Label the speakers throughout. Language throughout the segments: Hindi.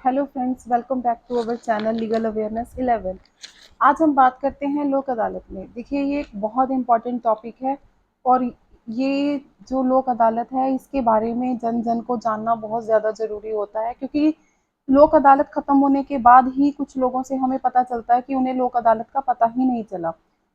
Speaker 1: Hello friends, welcome back to our channel legal awareness 11। आज हम बात करते हैं लोक अदालत में। देखिए, ये एक बहुत इम्पॉर्टेंट टॉपिक है और ये जो लोक अदालत है इसके बारे में जन जन को जानना बहुत ज़्यादा ज़रूरी होता है, क्योंकि लोक अदालत ख़त्म होने के बाद ही कुछ लोगों से हमें पता चलता है कि उन्हें लोक अदालत का पता ही नहीं चला।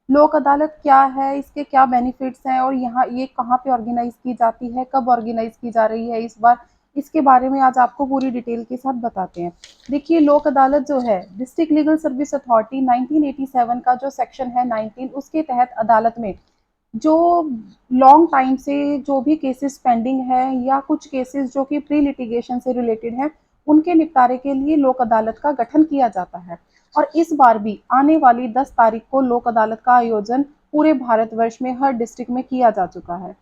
Speaker 1: लोक अदालत क्या है, इसके क्या बेनिफिट्स हैं और यहाँ ये कहाँ पे ऑर्गेनाइज की जाती है, कब ऑर्गेनाइज की जा रही है इस बार, इसके बारे में आज आपको पूरी डिटेल के साथ बताते हैं। देखिए, लोक अदालत जो है डिस्ट्रिक्ट लीगल सर्विस अथॉरिटी 1987 का जो सेक्शन है 19, उसके तहत अदालत में जो लॉन्ग टाइम से जो भी केसेस पेंडिंग है या कुछ केसेस जो कि प्री लिटिगेशन से रिलेटेड हैं, उनके निपटारे के लिए लोक अदालत का गठन किया जाता है। और इस बार भी आने वाली 10 तारीख को लोक अदालत का आयोजन पूरे भारतवर्ष में हर डिस्ट्रिक्ट में किया जा चुका है।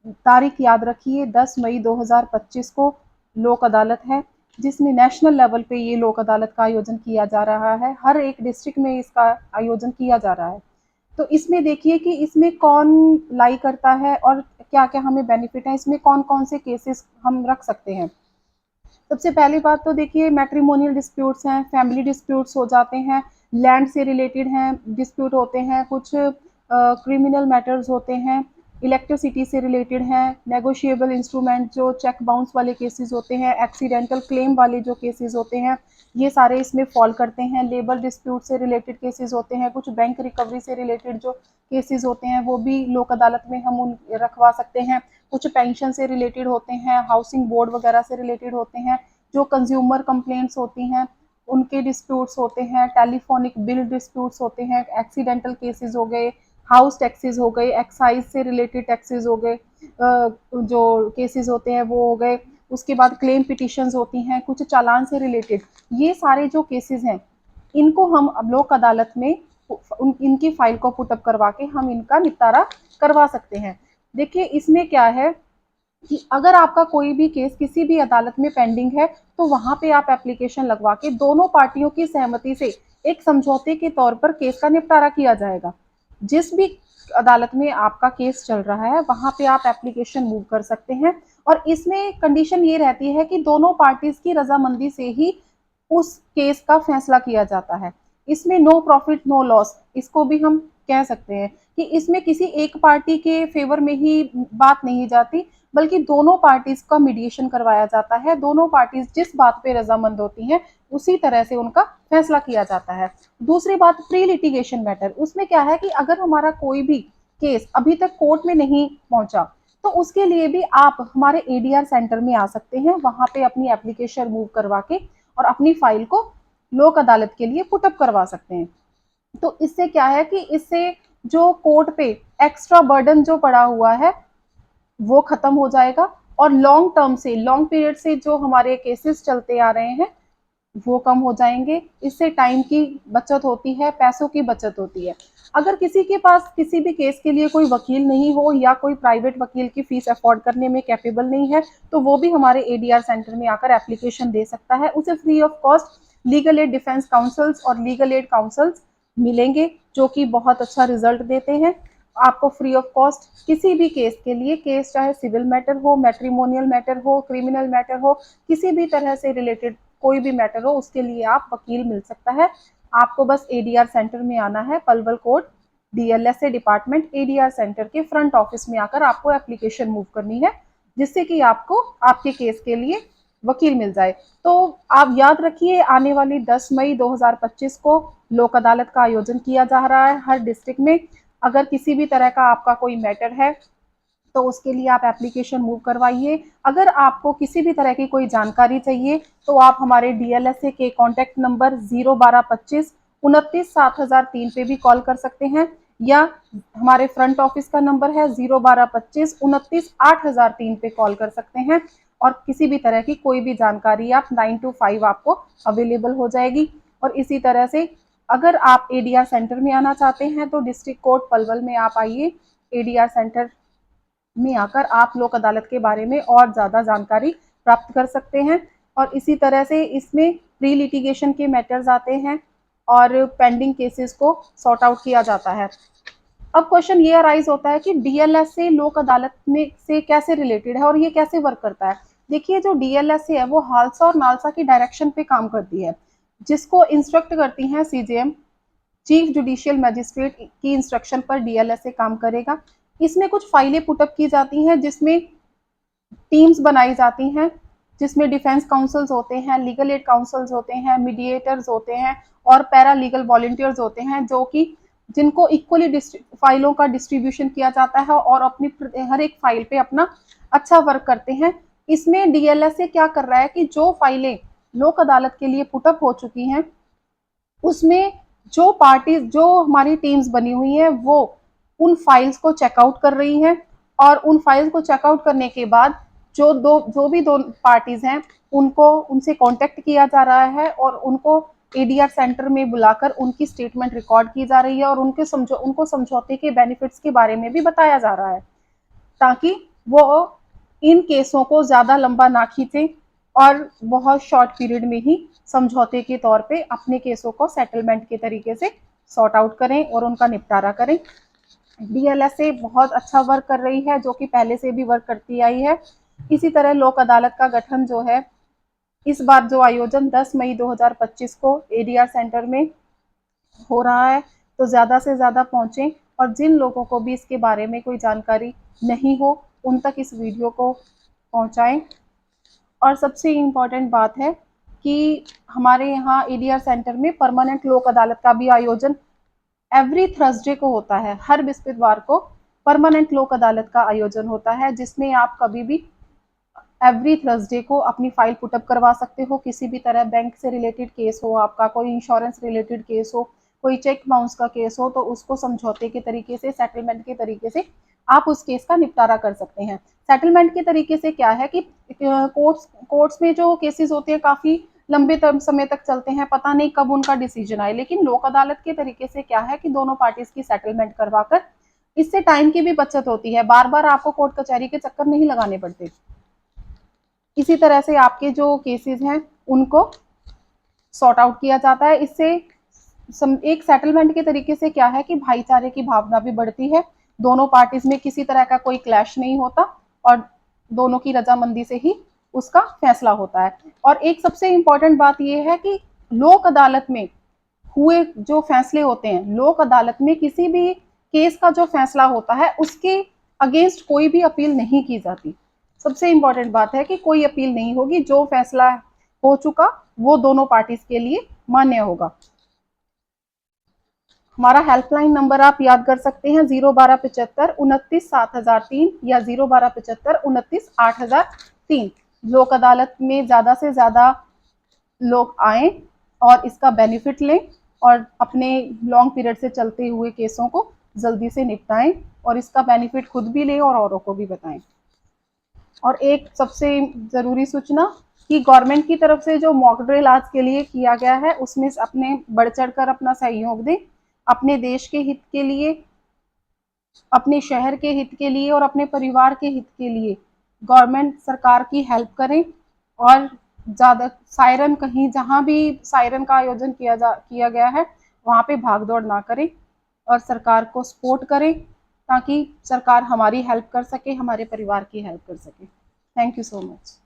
Speaker 1: तारीख याद रखिए, 10 मई 2025 को लोक अदालत है, जिसमें नेशनल लेवल पे ये लोक अदालत का आयोजन किया जा रहा है। हर एक डिस्ट्रिक्ट में इसका आयोजन किया जा रहा है। तो इसमें देखिए कि इसमें कौन लाई करता है और क्या क्या हमें बेनिफिट है, इसमें कौन कौन से केसेस हम रख सकते हैं। सबसे पहली बात तो देखिए, मैट्रिमोनियल डिस्प्यूट्स हैं, फैमिली डिस्प्यूट्स हो जाते हैं, लैंड से रिलेटेड हैं डिस्प्यूट होते हैं, कुछ क्रिमिनल मैटर्स होते हैं, इलेक्ट्रिसिटी से रिलेटेड हैं, नेगोशिएबल इंस्ट्रूमेंट जो चेक बाउंस वाले केसेस होते हैं, एक्सीडेंटल क्लेम वाले जो केसेस होते हैं, ये सारे इसमें फॉल करते हैं। लेबर डिस्प्यूट से रिलेटेड केसेस होते हैं, कुछ बैंक रिकवरी से रिलेटेड जो केसेस होते हैं वो भी लोक अदालत में हम उन रखवा सकते हैं। कुछ पेंशन से रिलेटेड होते हैं, हाउसिंग बोर्ड वगैरह से रिलेटेड होते हैं, जो कंज्यूमर कंप्लेंट्स होती हैं उनके डिस्प्यूट्स होते हैं, टेलीफोनिक बिल डिस्प्यूट्स होते हैं, एक्सीडेंटल केसेस हो गए, हाउस टैक्सेस हो गए, एक्साइज से रिलेटेड टैक्सेस हो गए, जो केसेस होते हैं वो हो गए। उसके बाद क्लेम पिटिशंस होती हैं, कुछ चालान से रिलेटेड। ये सारे जो केसेस हैं इनको हम अब लोक अदालत में इनकी फाइल को पुटअप करवा के हम इनका निपटारा करवा सकते हैं। देखिए, इसमें क्या है कि अगर आपका कोई भी केस किसी भी अदालत में पेंडिंग है तो वहां पे आप एप्लीकेशन लगवा के दोनों पार्टियों की सहमति से एक समझौते के तौर पर केस का निपटारा किया जाएगा। जिस भी अदालत में आपका केस चल रहा है वहां पे आप एप्लीकेशन मूव कर सकते हैं। और इसमें कंडीशन ये रहती है कि दोनों पार्टीज की रजामंदी से ही उस केस का फैसला किया जाता है। इसमें नो प्रॉफिट नो लॉस, इसको भी हम कह सकते हैं कि इसमें किसी एक पार्टी के फेवर में ही बात नहीं जाती, बल्कि दोनों पार्टीज का मीडिएशन करवाया जाता है। दोनों पार्टीज जिस बात पे रजामंद होती हैं उसी तरह से उनका फैसला किया जाता है। दूसरी बात, प्री लिटिगेशन मैटर, उसमें क्या है कि अगर हमारा कोई भी केस अभी तक कोर्ट में नहीं पहुंचा तो उसके लिए भी आप हमारे एडीआर सेंटर में आ सकते हैं। वहां पे अपनी एप्लीकेशन मूव करवा के और अपनी फाइल को लोक अदालत के लिए पुटअप करवा सकते हैं। तो इससे क्या है कि इससे जो कोर्ट पे एक्स्ट्रा बर्डन जो पड़ा हुआ है वो खत्म हो जाएगा और लॉन्ग टर्म से, लॉन्ग पीरियड से जो हमारे केसेस चलते आ रहे हैं वो कम हो जाएंगे। इससे टाइम की बचत होती है, पैसों की बचत होती है। अगर किसी के पास किसी भी केस के लिए कोई वकील नहीं हो या कोई प्राइवेट वकील की फीस अफोर्ड करने में कैपेबल नहीं है तो वो भी हमारे एडीआर सेंटर में आकर एप्लीकेशन दे सकता है। उसे free of cost legal aid defence councils और लीगल एड काउंसल्स मिलेंगे जो कि बहुत अच्छा रिजल्ट देते हैं। आपको फ्री ऑफ कॉस्ट किसी भी केस के लिए, केस चाहे सिविल मैटर हो, मैट्रिमोनियल मैटर हो, क्रिमिनल मैटर हो, किसी भी तरह से रिलेटेड कोई भी मैटर हो, उसके लिए आप वकील मिल सकता है। आपको बस एडीआर सेंटर में आना है, Palwal court DLSA department ADR centre के फ्रंट ऑफिस में आकर आपको एप्लीकेशन मूव करनी है, जिससे कि आपको आपके केस के लिए वकील मिल जाए। तो आप याद रखिए, आने वाली 10 मई 2025 को लोक अदालत का आयोजन किया जा रहा है हर डिस्ट्रिक्ट में। अगर किसी भी तरह का आपका कोई मैटर है तो उसके लिए आप एप्लीकेशन मूव करवाइए। अगर आपको किसी भी तरह की कोई जानकारी चाहिए तो आप हमारे डीएलएसए के कॉन्टैक्ट नंबर 01225 29 7003 पे भी कॉल कर सकते हैं, या हमारे फ्रंट ऑफिस का नंबर है 01225 29 8003 पे कॉल कर सकते हैं। और किसी भी तरह की कोई भी जानकारी आप 9 to 5 आपको अवेलेबल हो जाएगी। और इसी तरह से अगर आप एडीआर सेंटर में आना चाहते हैं तो डिस्ट्रिक्ट कोर्ट पलवल में आप आइए। एडीआर सेंटर में आकर आप लोक अदालत के बारे में और ज़्यादा जानकारी प्राप्त कर सकते हैं। और इसी तरह से इसमें प्री लिटिगेशन के मैटर्स आते हैं और पेंडिंग केसेस को सॉर्ट आउट किया जाता है। अब क्वेश्चन ये अराइज होता है कि डीएलएस से लोक अदालत में से कैसे रिलेटेड है और ये कैसे वर्क करता है। देखिए जो डीएलएसए है वो हालसा और नालसा की डायरेक्शन पे काम करती है, जिसको इंस्ट्रक्ट करती हैं सीजेएम, चीफ जुडिशियल मैजिस्ट्रेट की इंस्ट्रक्शन पर डीएलएसए काम करेगा। इसमें कुछ फाइलें पुटअप की जाती हैं, जिसमें टीम्स बनाई जाती हैं, जिसमें डिफेंस काउंसिल्स होते हैं, लीगल एड काउंसिल्स होते हैं, मीडिएटर्स होते हैं और पैरा लीगल वॉलंटियर्स होते हैं, जो कि जिनको इक्वली फाइलों का डिस्ट्रीब्यूशन किया जाता है और अपनी हर एक फाइल पे अपना अच्छा वर्क करते हैं। इसमें डीएलएसए क्या कर रहा है कि जो फाइलें लोक अदालत के लिए पुटअप हो चुकी हैं, उसमें जो पार्टी जो हमारी टीम्स बनी हुई हैं वो उन फाइल्स को चेकआउट कर रही हैं, और उन फाइल्स को चेकआउट करने के बाद जो भी दो पार्टीज हैं उनको उनसे कांटेक्ट किया जा रहा है और उनको एडीआर सेंटर में बुलाकर उनकी स्टेटमेंट रिकॉर्ड की जा रही है और उनको समझौते के बेनिफिट्स के बारे में भी बताया जा रहा है, ताकि वो इन केसों को ज़्यादा लंबा ना खींचें और बहुत शॉर्ट पीरियड में ही समझौते के तौर पे अपने केसों को सेटलमेंट के तरीके से सॉर्ट आउट करें और उनका निपटारा करें। डीएलएसए बहुत अच्छा वर्क कर रही है, जो कि पहले से भी वर्क करती आई है। इसी तरह लोक अदालत का गठन जो है, इस बार जो आयोजन 10 मई 2025 को एडीआर सेंटर में हो रहा है, तो ज़्यादा से ज़्यादा पहुँचें और जिन लोगों को भी इसके बारे में कोई जानकारी नहीं हो उन तक इस वीडियो को पहुँचाएं। और सबसे इम्पॉर्टेंट बात है कि हमारे यहाँ एडीआर सेंटर में परमानेंट लोक अदालत का भी आयोजन एवरी थर्सडे को होता है। हर बृहस्पतिवार को परमानेंट लोक अदालत का आयोजन होता है, जिसमें आप कभी भी एवरी थर्सडे को अपनी फाइल पुटअप करवा सकते हो। किसी भी तरह बैंक से रिलेटेड केस हो आपका, कोई इंश्योरेंस रिलेटेड केस हो, कोई चेक बाउंस का केस हो, तो उसको समझौते के तरीके से, सेटलमेंट के तरीके से आप उस केस का निपटारा कर सकते हैं। सेटलमेंट के तरीके से क्या है कि कोर्ट्स में जो केसेस होते हैं काफ़ी लंबे समय तक चलते हैं, पता नहीं कब उनका डिसीजन आए, लेकिन लोक अदालत के तरीके से क्या है कि दोनों पार्टीज की सेटलमेंट करवाकर इससे टाइम की भी बचत होती है, बार बार आपको कोर्ट कचहरी के चक्कर नहीं लगाने पड़ते। इसी तरह से आपके जो केसेस हैं उनको सॉर्ट आउट किया जाता है। इससे एक सेटलमेंट के तरीके से क्या है कि भाईचारे की भावना भी बढ़ती है, दोनों पार्टीज में किसी तरह का कोई क्लैश नहीं होता और दोनों की रजामंदी से ही उसका फैसला होता है। और एक सबसे इम्पोर्टेंट बात यह है कि लोक अदालत में हुए जो फैसले होते हैं, लोक अदालत में किसी भी केस का जो फैसला होता है उसके अगेंस्ट कोई भी अपील नहीं की जाती। सबसे इम्पोर्टेंट बात है कि कोई अपील नहीं होगी, जो फैसला हो चुका वो दोनों पार्टीज के लिए मान्य होगा। हमारा हेल्पलाइन नंबर आप याद कर सकते हैं 01275 29 7003 या 01275 29 8003। लोक अदालत में ज़्यादा से ज़्यादा लोग आए और इसका बेनिफिट लें और अपने लॉन्ग पीरियड से चलते हुए केसों को जल्दी से निपटाएं और इसका बेनिफिट खुद भी लें और औरों को भी बताएं। और एक सबसे ज़रूरी सूचना कि गवर्नमेंट की तरफ से जो मॉक ड्रिल आज के लिए किया गया है उसमें अपने बढ़ चढ़कर अपना सहयोग दें, अपने देश के हित के लिए, अपने शहर के हित के लिए और अपने परिवार के हित के लिए गवर्नमेंट सरकार की हेल्प करें। और ज़्यादा सायरन, कहीं जहाँ भी सायरन का आयोजन किया गया है वहाँ पे भाग दौड़ ना करें और सरकार को सपोर्ट करें, ताकि सरकार हमारी हेल्प कर सके, हमारे परिवार की हेल्प कर सके। Thank you so much.